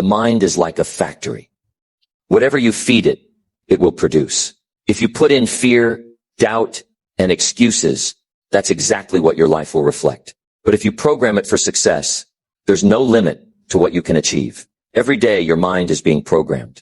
The mind is like a factory. Whatever you feed it, it will produce. If you put in fear, doubt, and excuses, that's exactly what your life will reflect. But if you program it for success, there's no limit to what you can achieve. Every day your mind is being programmed.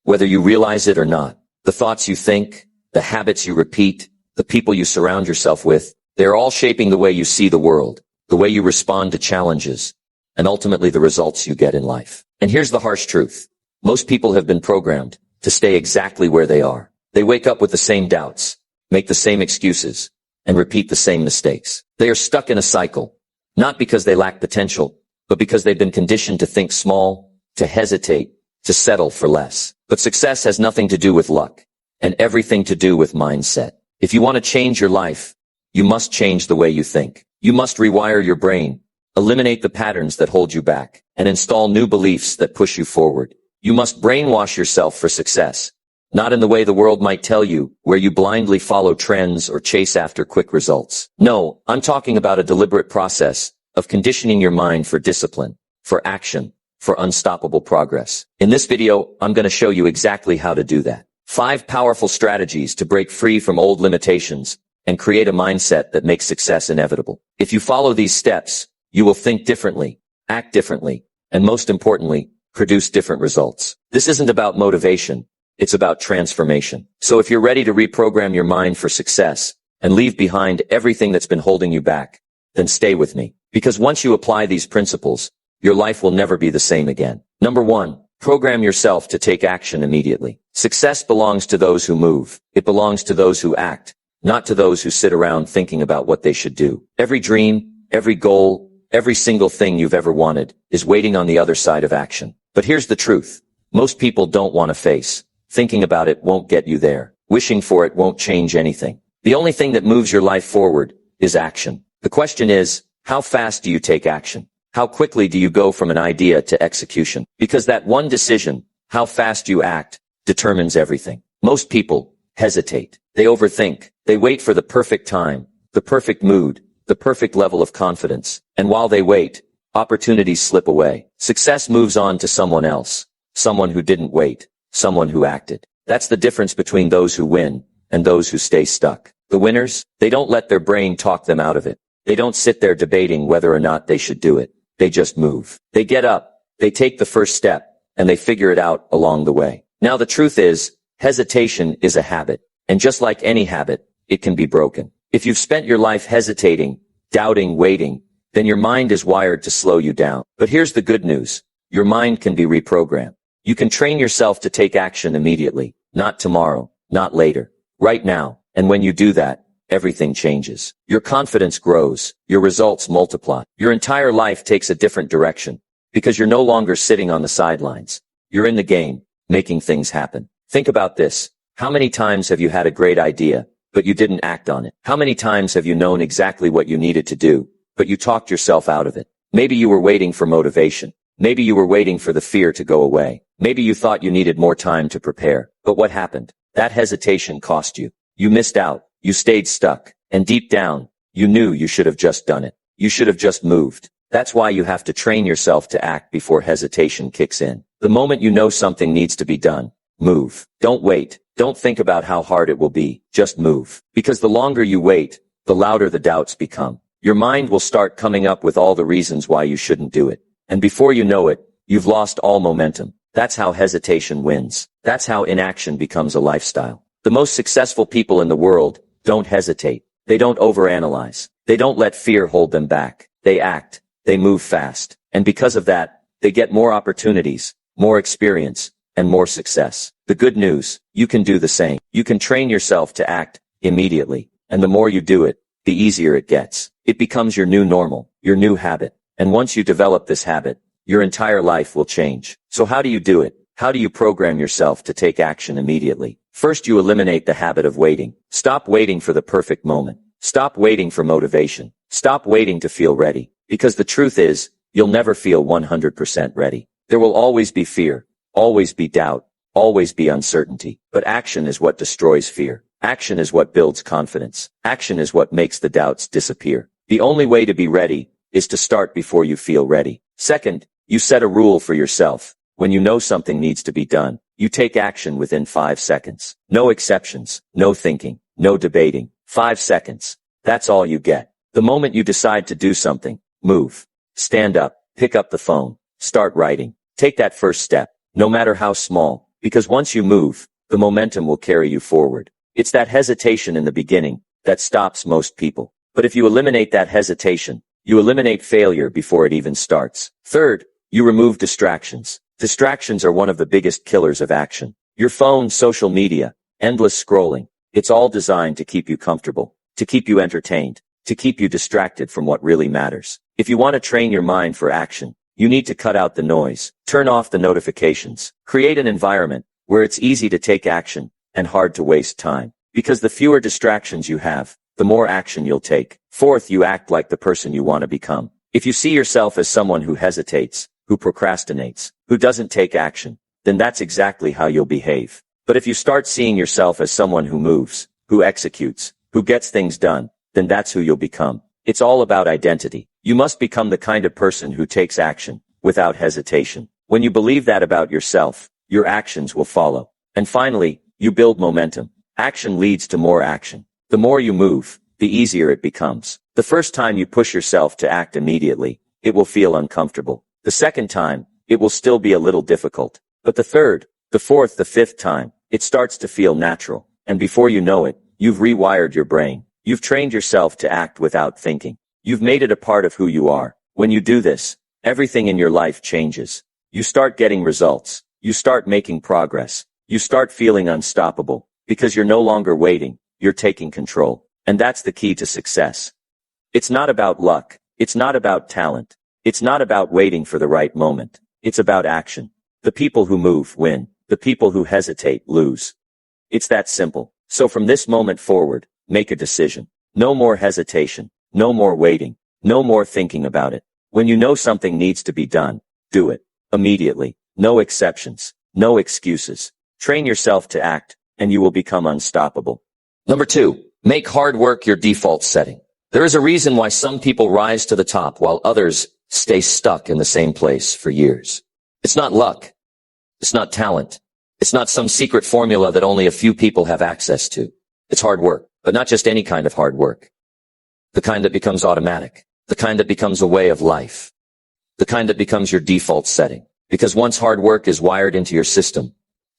Whether you realize it or not, the thoughts you think, the habits you repeat, the people you surround yourself with, they're all shaping the way you see the world, the way you respond to challenges, and ultimately the results you get in life. And here's the harsh truth. Most people have been programmed to stay exactly where they are. They wake up with the same doubts, make the same excuses, and repeat the same mistakes. They are stuck in a cycle, not because they lack potential, but because they've been conditioned to think small, to hesitate, to settle for less. But success has nothing to do with luck, and everything to do with mindset. If you want to change your life, you must change the way you think. You must rewire your brain, eliminate the patterns that hold you back, and install new beliefs that push you forward. You must brainwash yourself for success, not in the way the world might tell you, where you blindly follow trends or chase after quick results. No, I'm talking about a deliberate process of conditioning your mind for discipline, for action, for unstoppable progress. In this video, I'm going to show you exactly how to do that. 5 powerful strategies to break free from old limitations and create a mindset that makes success inevitable. If you follow these steps, you will think differently, act differently, and most importantly, produce different results. This isn't about motivation. It's about transformation. So if you're ready to reprogram your mind for success and leave behind everything that's been holding you back, then stay with me. Because once you apply these principles, your life will never be the same again. Number 1, program yourself to take action immediately. Success belongs to those who move. It belongs to those who act, not to those who sit around thinking about what they should do. Every dream, every goal, every single thing you've ever wanted is waiting on the other side of action. But here's the truth. Most people don't want to face. Thinking about it won't get you there. Wishing for it won't change anything. The only thing that moves your life forward is action. The question is, how fast do you take action? How quickly do you go from an idea to execution? Because that one decision, how fast you act, determines everything. Most people hesitate. They overthink. They wait for the perfect time, the perfect mood, the perfect level of confidence. And while they wait, opportunities slip away. Success moves on to someone else, someone who didn't wait, someone who acted. That's the difference between those who win and those who stay stuck. The winners, they don't let their brain talk them out of it. They don't sit there debating whether or not they should do it. They just move. They get up, they take the first step, and they figure it out along the way. Now the truth is, hesitation is a habit. And just like any habit, it can be broken. If you've spent your life hesitating, doubting, waiting, then your mind is wired to slow you down. But here's the good news. Your mind can be reprogrammed. You can train yourself to take action immediately, not tomorrow, not later, right now. And when you do that, everything changes. Your confidence grows, your results multiply. Your entire life takes a different direction because you're no longer sitting on the sidelines. You're in the game, making things happen. Think about this. How many times have you had a great idea, but you didn't act on it? How many times have you known exactly what you needed to do, but you talked yourself out of it? Maybe you were waiting for motivation. Maybe you were waiting for the fear to go away. Maybe you thought you needed more time to prepare. But what happened? That hesitation cost you. You missed out. You stayed stuck. And deep down, you knew you should have just done it. You should have just moved. That's why you have to train yourself to act before hesitation kicks in. The moment you know something needs to be done, move. Don't wait. Don't think about how hard it will be. Just move. Because the longer you wait, the louder the doubts become. Your mind will start coming up with all the reasons why you shouldn't do it. And before you know it, you've lost all momentum. That's how hesitation wins. That's how inaction becomes a lifestyle. The most successful people in the world don't hesitate. They don't overanalyze. They don't let fear hold them back. They act. They move fast. And because of that, they get more opportunities, more experience, and more success. The good news, you can do the same. You can train yourself to act immediately. And the more you do it, the easier it gets. It becomes your new normal, your new habit. And once you develop this habit, your entire life will change. So how do you do it? How do you program yourself to take action immediately? First, you eliminate the habit of waiting. Stop waiting for the perfect moment. Stop waiting for motivation. Stop waiting to feel ready. Because the truth is, you'll never feel 100% ready. There will always be fear, always be doubt, always be uncertainty. But action is what destroys fear. Action is what builds confidence. Action is what makes the doubts disappear. The only way to be ready is to start before you feel ready. Second, you set a rule for yourself. When you know something needs to be done, you take action within 5 seconds. No exceptions, no thinking, no debating. 5 seconds. That's all you get. The moment you decide to do something, move. Stand up, pick up the phone, start writing. Take that first step, no matter how small, because once you move, the momentum will carry you forward. It's that hesitation in the beginning that stops most people. But if you eliminate that hesitation, you eliminate failure before it even starts. Third, you remove distractions. Distractions are one of the biggest killers of action. Your phone, social media, endless scrolling. It's all designed to keep you comfortable, to keep you entertained, to keep you distracted from what really matters. If you want to train your mind for action, you need to cut out the noise, turn off the notifications, create an environment where it's easy to take action and hard to waste time. Because the fewer distractions you have, the more action you'll take. Fourth, you act like the person you want to become. If you see yourself as someone who hesitates, who procrastinates, who doesn't take action, then that's exactly how you'll behave. But if you start seeing yourself as someone who moves, who executes, who gets things done, then that's who you'll become. It's all about identity. You must become the kind of person who takes action without hesitation. When you believe that about yourself, your actions will follow. And finally, you build momentum. Action leads to more action. The more you move, the easier it becomes. The first time you push yourself to act immediately, it will feel uncomfortable. The second time, it will still be a little difficult. But the third, the fourth, the fifth time, it starts to feel natural. And before you know it, you've rewired your brain. You've trained yourself to act without thinking. You've made it a part of who you are. When you do this, everything in your life changes. You start getting results. You start making progress. You start feeling unstoppable. Because you're no longer waiting, you're taking control. And that's the key to success. It's not about luck. It's not about talent. It's not about waiting for the right moment. It's about action. The people who move win. The people who hesitate lose. It's that simple. So from this moment forward, make a decision. No more hesitation. No more waiting. No more thinking about it. When you know something needs to be done, do it. Immediately. No exceptions. No excuses. Train yourself to act, and you will become unstoppable. Number 2, make hard work your default setting. There is a reason why some people rise to the top while others stay stuck in the same place for years. It's not luck. It's not talent. It's not some secret formula that only a few people have access to. It's hard work, but not just any kind of hard work. The kind that becomes automatic. The kind that becomes a way of life. The kind that becomes your default setting. Because once hard work is wired into your system,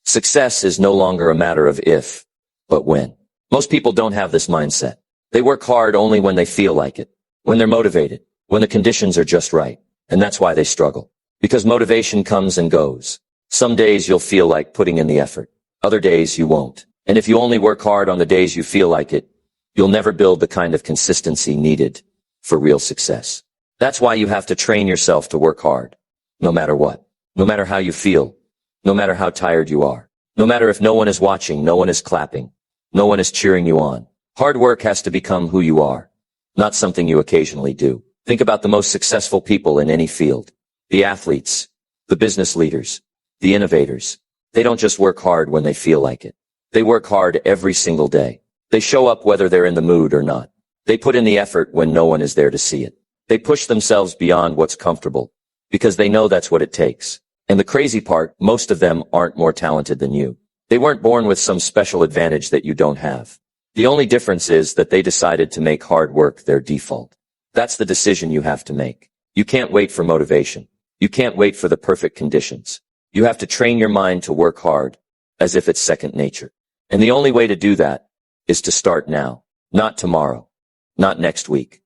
success is no longer a matter of if, but when. Most people don't have this mindset. They work hard only when they feel like it, when they're motivated, when the conditions are just right. And that's why they struggle. Because motivation comes and goes. Some days you'll feel like putting in the effort. Other days you won't. And if you only work hard on the days you feel like it, you'll never build the kind of consistency needed for real success. That's why you have to train yourself to work hard. No matter what. No matter how you feel. No matter how tired you are. No matter if no one is watching, no one is clapping. No one is cheering you on. Hard work has to become who you are, not something you occasionally do. Think about the most successful people in any field. The athletes, the business leaders, the innovators. They don't just work hard when they feel like it. They work hard every single day. They show up whether they're in the mood or not. They put in the effort when no one is there to see it. They push themselves beyond what's comfortable because they know that's what it takes. And the crazy part, most of them aren't more talented than you. They weren't born with some special advantage that you don't have. The only difference is that they decided to make hard work their default. That's the decision you have to make. You can't wait for motivation. You can't wait for the perfect conditions. You have to train your mind to work hard as if it's second nature. And the only way to do that is to start now, not tomorrow, not next week.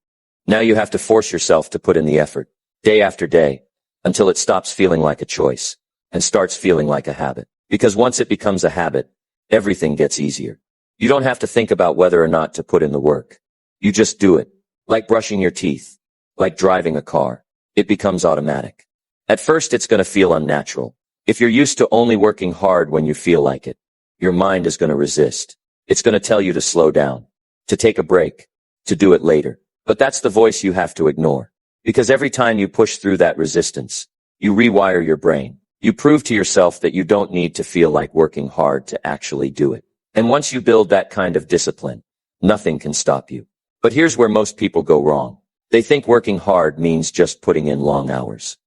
Now you have to force yourself to put in the effort, day after day, until it stops feeling like a choice and starts feeling like a habit. Because once it becomes a habit, everything gets easier. You don't have to think about whether or not to put in the work. You just do it. Like brushing your teeth. Like driving a car. It becomes automatic. At first it's going to feel unnatural. If you're used to only working hard when you feel like it, your mind is going to resist. It's going to tell you to slow down, to take a break, to do it later. But that's the voice you have to ignore. Because every time you push through that resistance, you rewire your brain. You prove to yourself that you don't need to feel like working hard to actually do it. And once you build that kind of discipline, nothing can stop you. But here's where most people go wrong. They think working hard means just putting in long hours.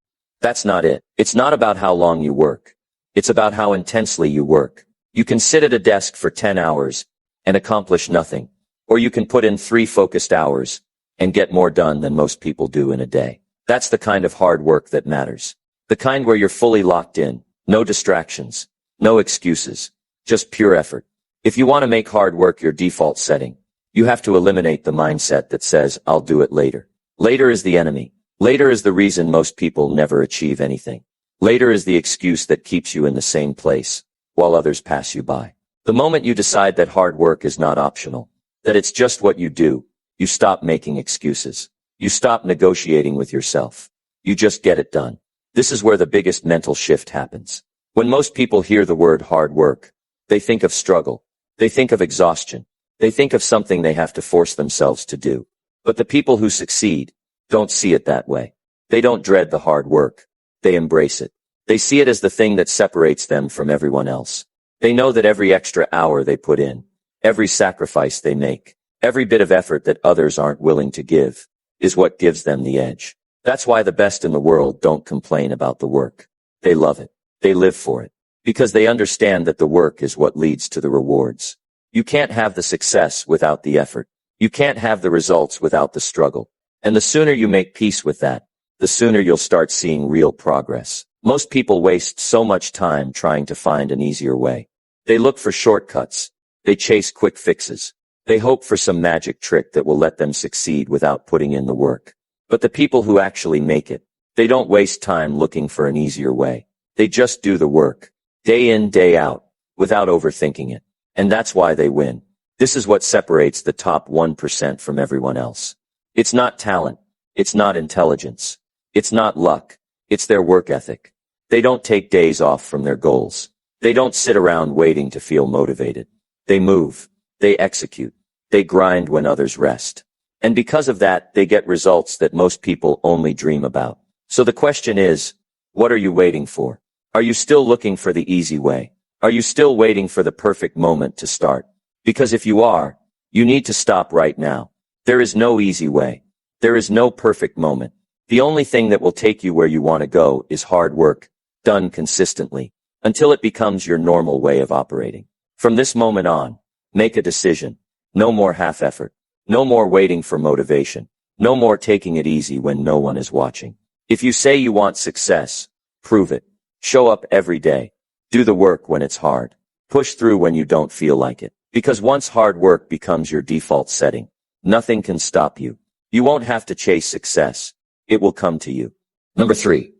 That's not it. It's not about how long you work. It's about how intensely you work. You can sit at a desk for 10 hours and accomplish nothing, or you can put in 3 focused hours and get more done than most people do in a day. That's the kind of hard work that matters. The kind where you're fully locked in, no distractions, no excuses, just pure effort. If you want to make hard work your default setting, you have to eliminate the mindset that says, I'll do it later. Later is the enemy. Later is the reason most people never achieve anything. Later is the excuse that keeps you in the same place while others pass you by. The moment you decide that hard work is not optional, that it's just what you do, you stop making excuses. You stop negotiating with yourself. You just get it done. This is where the biggest mental shift happens. When most people hear the word hard work, they think of struggle. They think of exhaustion. They think of something they have to force themselves to do. But the people who succeed don't see it that way. They don't dread the hard work. They embrace it. They see it as the thing that separates them from everyone else. They know that every extra hour they put in, every sacrifice they make, every bit of effort that others aren't willing to give, is what gives them the edge. That's why the best in the world don't complain about the work. They love it. They live for it. Because they understand that the work is what leads to the rewards. You can't have the success without the effort. You can't have the results without the struggle. And the sooner you make peace with that, the sooner you'll start seeing real progress. Most people waste so much time trying to find an easier way. They look for shortcuts. They chase quick fixes. They hope for some magic trick that will let them succeed without putting in the work. But the people who actually make it, they don't waste time looking for an easier way. They just do the work, day in, day out, without overthinking it. And that's why they win. This is what separates the top 1% from everyone else. It's not talent. It's not intelligence. It's not luck. It's their work ethic. They don't take days off from their goals. They don't sit around waiting to feel motivated. They move. They execute. They grind when others rest. And because of that, they get results that most people only dream about. So the question is, what are you waiting for? Are you still looking for the easy way? Are you still waiting for the perfect moment to start? Because if you are, you need to stop right now. There is no easy way. There is no perfect moment. The only thing that will take you where you want to go is hard work, done consistently, until it becomes your normal way of operating. From this moment on, make a decision. No more half effort. No more waiting for motivation. No more taking it easy when no one is watching. If you say you want success, prove it. Show up every day. Do the work when it's hard. Push through when you don't feel like it. Because once hard work becomes your default setting, nothing can stop you. You won't have to chase success. It will come to you. Number 3.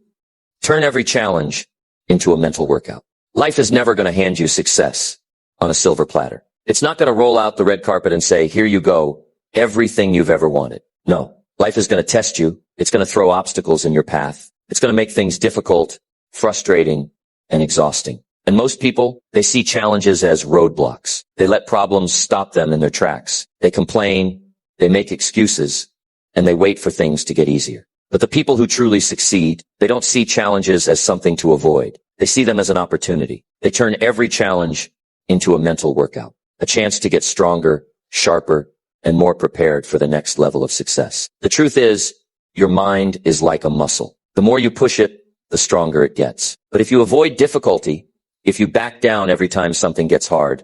Turn every challenge into a mental workout. Life is never going to hand you success on a silver platter. It's not going to roll out the red carpet and say, here you go, everything you've ever wanted. No, life is going to test you. It's going to throw obstacles in your path. It's going to make things difficult, frustrating, and exhausting. And most people, they see challenges as roadblocks. They let problems stop them in their tracks. They complain, they make excuses, and they wait for things to get easier. But the people who truly succeed, they don't see challenges as something to avoid. They see them as an opportunity. They turn every challenge into a mental workout, a chance to get stronger, sharper, and more prepared for the next level of success. The truth is, your mind is like a muscle. The more you push it, the stronger it gets. But if you avoid difficulty, if you back down every time something gets hard,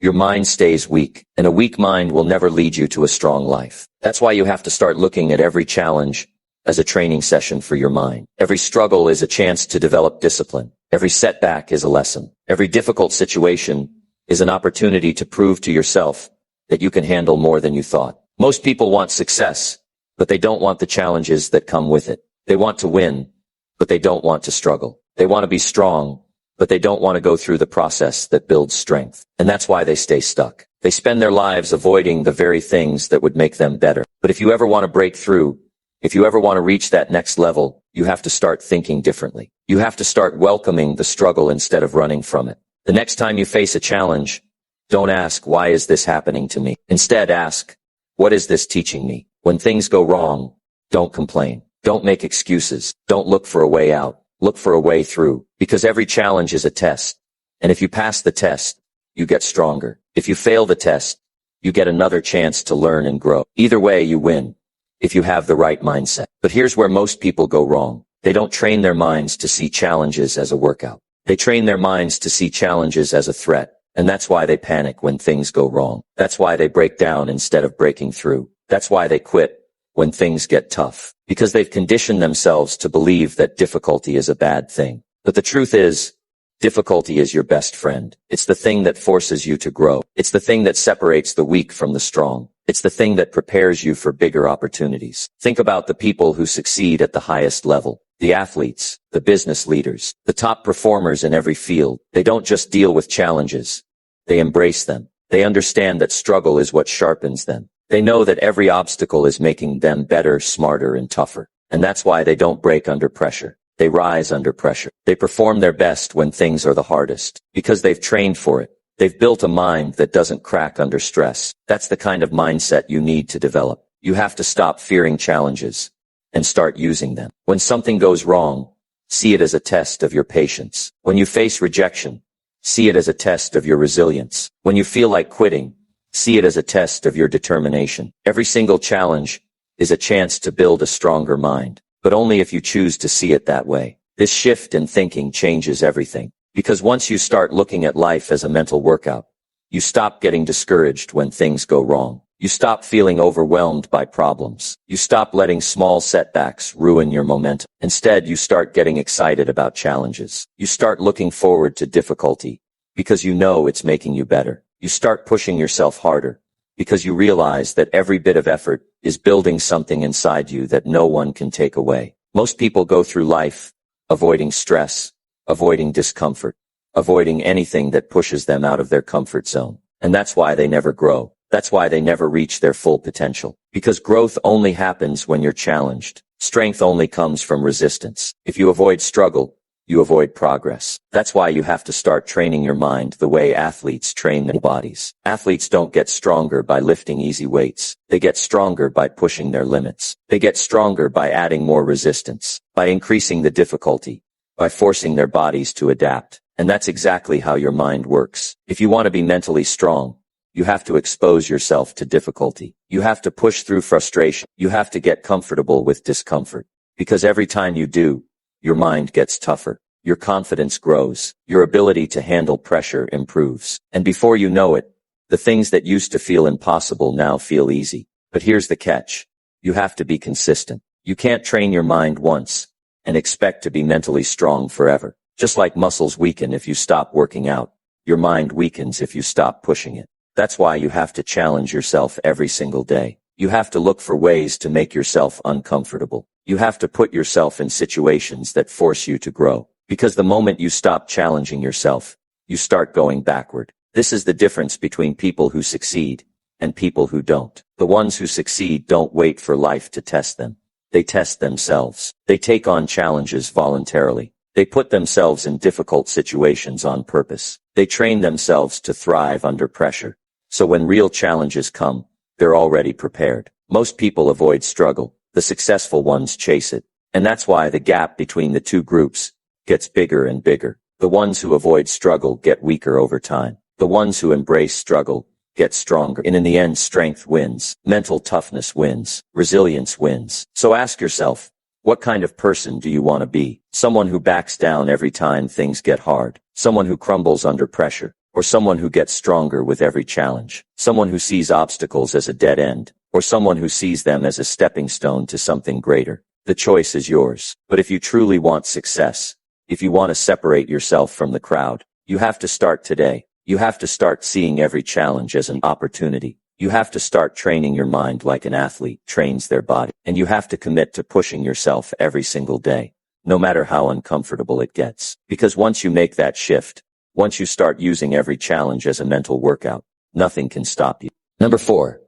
your mind stays weak, and a weak mind will never lead you to a strong life. That's why you have to start looking at every challenge as a training session for your mind. Every struggle is a chance to develop discipline. Every setback is a lesson. Every difficult situation is an opportunity to prove to yourself that you can handle more than you thought. Most people want success, but they don't want the challenges that come with it. They want to win, but they don't want to struggle. They want to be strong, but they don't want to go through the process that builds strength. And that's why they stay stuck. They spend their lives avoiding the very things that would make them better. But if you ever want to break through, if you ever want to reach that next level, you have to start thinking differently. You have to start welcoming the struggle instead of running from it. The next time you face a challenge, don't ask, why is this happening to me? Instead, ask, what is this teaching me? When things go wrong, don't complain. Don't make excuses. Don't look for a way out. Look for a way through. Because every challenge is a test. And if you pass the test, you get stronger. If you fail the test, you get another chance to learn and grow. Either way, you win if you have the right mindset. But here's where most people go wrong. They don't train their minds to see challenges as a workout. They train their minds to see challenges as a threat. And that's why they panic when things go wrong. That's why they break down instead of breaking through. That's why they quit when things get tough. Because they've conditioned themselves to believe that difficulty is a bad thing. But the truth is, difficulty is your best friend. It's the thing that forces you to grow. It's the thing that separates the weak from the strong. It's the thing that prepares you for bigger opportunities. Think about the people who succeed at the highest level. The athletes, the business leaders, the top performers in every field. They don't just deal with challenges. They embrace them. They understand that struggle is what sharpens them. They know that every obstacle is making them better, smarter, and tougher. And that's why they don't break under pressure. They rise under pressure. They perform their best when things are the hardest. Because they've trained for it. They've built a mind that doesn't crack under stress. That's the kind of mindset you need to develop. You have to stop fearing challenges and start using them. When something goes wrong, see it as a test of your patience. When you face rejection, see it as a test of your resilience. When you feel like quitting, see it as a test of your determination. Every single challenge is a chance to build a stronger mind, but only if you choose to see it that way. This shift in thinking changes everything. Because once you start looking at life as a mental workout, you stop getting discouraged when things go wrong. You stop feeling overwhelmed by problems. You stop letting small setbacks ruin your momentum. Instead, you start getting excited about challenges. You start looking forward to difficulty because you know it's making you better. You start pushing yourself harder because you realize that every bit of effort is building something inside you that no one can take away. Most people go through life avoiding stress, avoiding discomfort, avoiding anything that pushes them out of their comfort zone. And that's why they never grow. That's why they never reach their full potential. Because growth only happens when you're challenged. Strength only comes from resistance. If you avoid struggle, you avoid progress. That's why you have to start training your mind the way athletes train their bodies. Athletes don't get stronger by lifting easy weights. They get stronger by pushing their limits. They get stronger by adding more resistance, by increasing the difficulty, by forcing their bodies to adapt. And that's exactly how your mind works. If you want to be mentally strong, you have to expose yourself to difficulty. You have to push through frustration. You have to get comfortable with discomfort. Because every time you do, your mind gets tougher. Your confidence grows. Your ability to handle pressure improves. And before you know it, the things that used to feel impossible now feel easy. But here's the catch. You have to be consistent. You can't train your mind once and expect to be mentally strong forever. Just like muscles weaken if you stop working out, your mind weakens if you stop pushing it. That's why you have to challenge yourself every single day. You have to look for ways to make yourself uncomfortable. You have to put yourself in situations that force you to grow. Because the moment you stop challenging yourself, you start going backward. This is the difference between people who succeed and people who don't. The ones who succeed don't wait for life to test them. They test themselves. They take on challenges voluntarily. They put themselves in difficult situations on purpose. They train themselves to thrive under pressure. So when real challenges come, they're already prepared. Most people avoid struggle. The successful ones chase it. And that's why the gap between the two groups gets bigger and bigger. The ones who avoid struggle get weaker over time. The ones who embrace struggle get stronger. And in the end, strength wins. Mental toughness wins. Resilience wins. So ask yourself, what kind of person do you want to be? Someone who backs down every time things get hard. Someone who crumbles under pressure. Or someone who gets stronger with every challenge. Someone who sees obstacles as a dead end. Or someone who sees them as a stepping stone to something greater. The choice is yours. But if you truly want success, if you want to separate yourself from the crowd, you have to start today. You have to start seeing every challenge as an opportunity. You have to start training your mind like an athlete trains their body. And you have to commit to pushing yourself every single day, no matter how uncomfortable it gets. Because once you make that shift, once you start using every challenge as a mental workout, nothing can stop you. Number 4,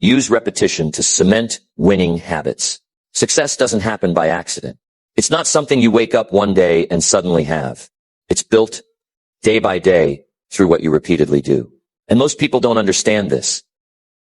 use repetition to cement winning habits. Success doesn't happen by accident. It's not something you wake up one day and suddenly have. It's built day by day through what you repeatedly do. And most people don't understand this.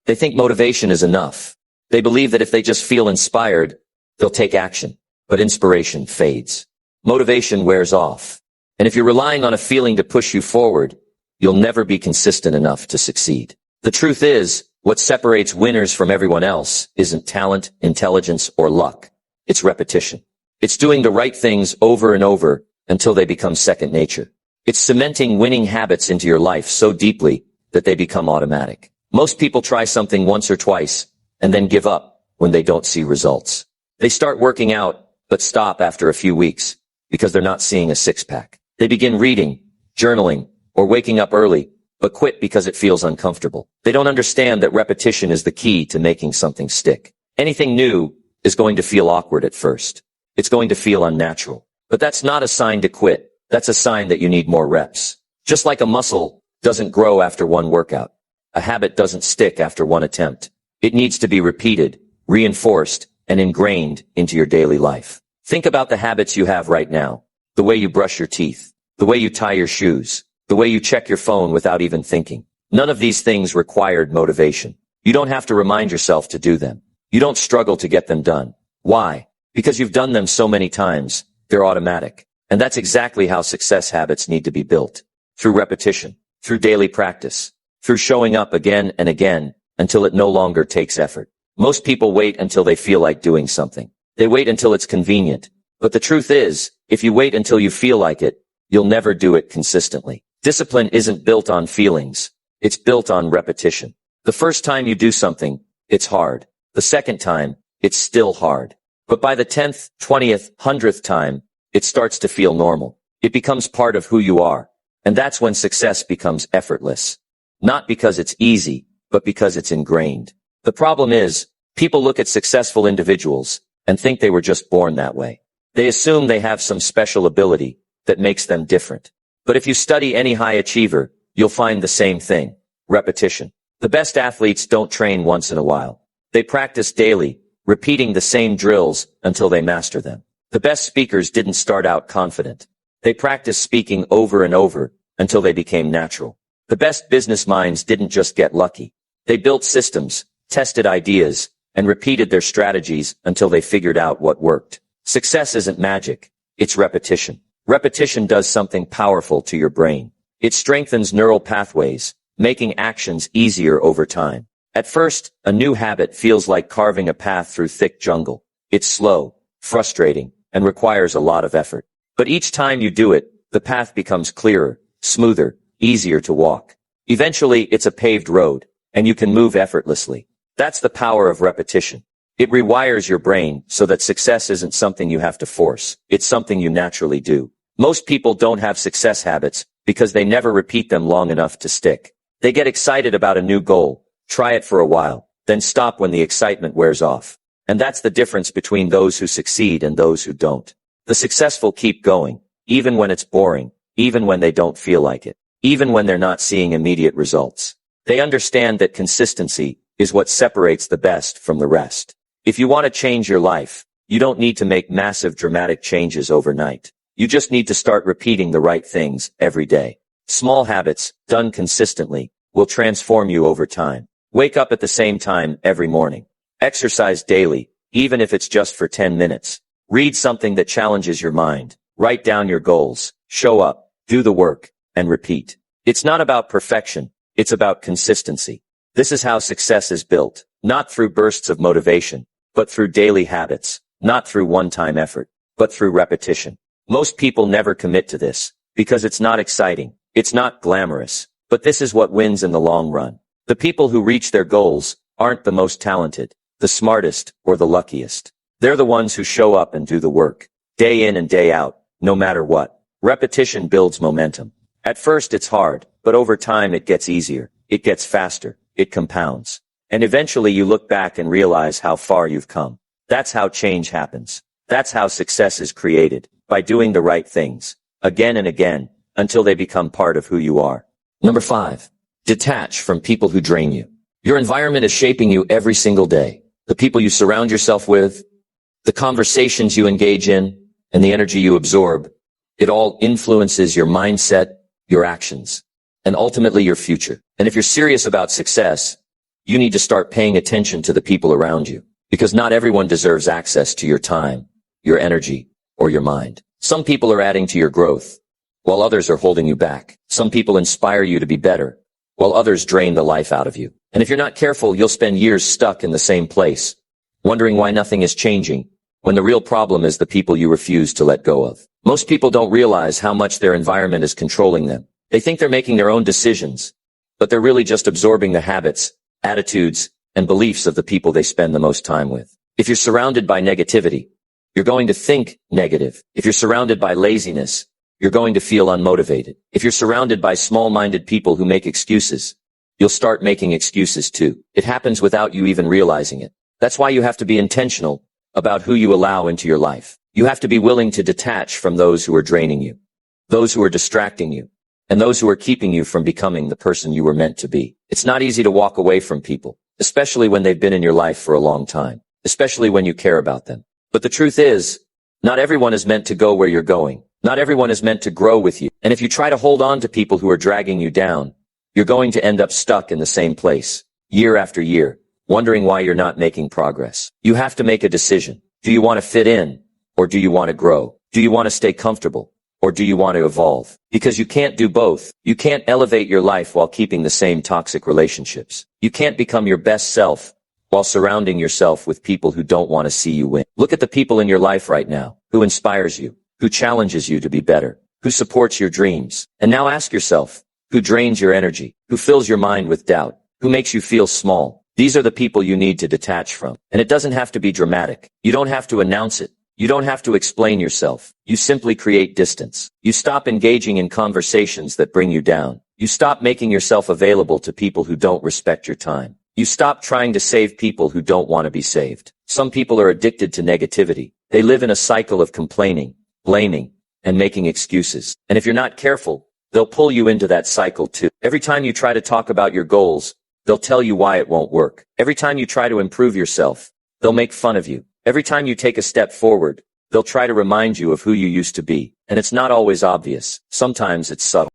They think motivation is enough. They believe that if they just feel inspired, they'll take action. But inspiration fades. Motivation wears off. And if you're relying on a feeling to push you forward, you'll never be consistent enough to succeed. The truth is, what separates winners from everyone else isn't talent, intelligence, or luck. It's repetition. It's doing the right things over and over until they become second nature. It's cementing winning habits into your life so deeply that they become automatic. Most people try something once or twice and then give up when they don't see results. They start working out, but stop after a few weeks because they're not seeing a six-pack. They begin reading, journaling, or waking up early, but quit because it feels uncomfortable. They don't understand that repetition is the key to making something stick. Anything new is going to feel awkward at first. It's going to feel unnatural. But that's not a sign to quit. That's a sign that you need more reps. Just like a muscle doesn't grow after one workout, a habit doesn't stick after one attempt. It needs to be repeated, reinforced, and ingrained into your daily life. Think about the habits you have right now. The way you brush your teeth, the way you tie your shoes, the way you check your phone without even thinking. None of these things required motivation. You don't have to remind yourself to do them. You don't struggle to get them done. Why? Because you've done them so many times, they're automatic. And that's exactly how success habits need to be built. Through repetition, through daily practice, through showing up again and again until it no longer takes effort. Most people wait until they feel like doing something. They wait until it's convenient. But the truth is, if you wait until you feel like it, you'll never do it consistently. Discipline isn't built on feelings. It's built on repetition. The first time you do something, it's hard. The second time, it's still hard. But by the 10th, 20th, 100th time, it starts to feel normal. It becomes part of who you are. And that's when success becomes effortless. Not because it's easy, but because it's ingrained. The problem is, people look at successful individuals and think they were just born that way. They assume they have some special ability that makes them different. But if you study any high achiever, you'll find the same thing. Repetition. The best athletes don't train once in a while. They practice daily, repeating the same drills until they master them. The best speakers didn't start out confident. They practiced speaking over and over until they became natural. The best business minds didn't just get lucky. They built systems, tested ideas, and repeated their strategies until they figured out what worked. Success isn't magic. It's repetition. Repetition does something powerful to your brain. It strengthens neural pathways, making actions easier over time. At first, a new habit feels like carving a path through thick jungle. It's slow, frustrating, and requires a lot of effort. But each time you do it, the path becomes clearer, smoother, easier to walk. Eventually, it's a paved road, and you can move effortlessly. That's the power of repetition. It rewires your brain so that success isn't something you have to force. It's something you naturally do. Most people don't have success habits because they never repeat them long enough to stick. They get excited about a new goal, try it for a while, then stop when the excitement wears off. And that's the difference between those who succeed and those who don't. The successful keep going, even when it's boring, even when they don't feel like it, even when they're not seeing immediate results. They understand that consistency is what separates the best from the rest. If you want to change your life, you don't need to make massive dramatic changes overnight. You just need to start repeating the right things every day. Small habits, done consistently, will transform you over time. Wake up at the same time every morning. Exercise daily, even if it's just for 10 minutes. Read something that challenges your mind. Write down your goals. Show up, do the work, and repeat. It's not about perfection. It's about consistency. This is how success is built, not through bursts of motivation, but through daily habits, not through one-time effort, but through repetition. Most people never commit to this because it's not exciting. It's not glamorous, but this is what wins in the long run. The people who reach their goals aren't the most talented, the smartest, or the luckiest. They're the ones who show up and do the work, day in and day out, no matter what. Repetition builds momentum. At first it's hard, but over time it gets easier. It gets faster. It compounds. And eventually you look back and realize how far you've come. That's how change happens. That's how success is created, by doing the right things, again and again, until they become part of who you are. Number 5. Detach from people who drain you. Your environment is shaping you every single day. The people you surround yourself with, the conversations you engage in, and the energy you absorb, it all influences your mindset, your actions, and ultimately your future. And if you're serious about success, you need to start paying attention to the people around you, because not everyone deserves access to your time, your energy, or your mind. Some people are adding to your growth, while others are holding you back. Some people inspire you to be better, while others drain the life out of you. And if you're not careful, you'll spend years stuck in the same place, wondering why nothing is changing, when the real problem is the people you refuse to let go of. Most people don't realize how much their environment is controlling them. They think they're making their own decisions, but they're really just absorbing the habits, attitudes, and beliefs of the people they spend the most time with. If you're surrounded by negativity, you're going to think negative. If you're surrounded by laziness, you're going to feel unmotivated. If you're surrounded by small-minded people who make excuses, you'll start making excuses too. It happens without you even realizing it. That's why you have to be intentional about who you allow into your life. You have to be willing to detach from those who are draining you, those who are distracting you, and those who are keeping you from becoming the person you were meant to be. It's not easy to walk away from people, especially when they've been in your life for a long time, especially when you care about them. But the truth is, not everyone is meant to go where you're going. Not everyone is meant to grow with you. And if you try to hold on to people who are dragging you down, you're going to end up stuck in the same place, year after year, wondering why you're not making progress. You have to make a decision. Do you want to fit in, or do you want to grow? Do you want to stay comfortable, or do you want to evolve? Because you can't do both. You can't elevate your life while keeping the same toxic relationships. You can't become your best self while surrounding yourself with people who don't want to see you win. Look at the people in your life right now, who inspires you, who challenges you to be better, who supports your dreams. And now ask yourself, who drains your energy, who fills your mind with doubt, who makes you feel small? These are the people you need to detach from. And it doesn't have to be dramatic. You don't have to announce it. You don't have to explain yourself. You simply create distance. You stop engaging in conversations that bring you down. You stop making yourself available to people who don't respect your time. You stop trying to save people who don't want to be saved. Some people are addicted to negativity. They live in a cycle of complaining, blaming, and making excuses. And if you're not careful, they'll pull you into that cycle too. Every time you try to talk about your goals, they'll tell you why it won't work. Every time you try to improve yourself, they'll make fun of you. Every time you take a step forward, they'll try to remind you of who you used to be. And it's not always obvious. Sometimes it's subtle.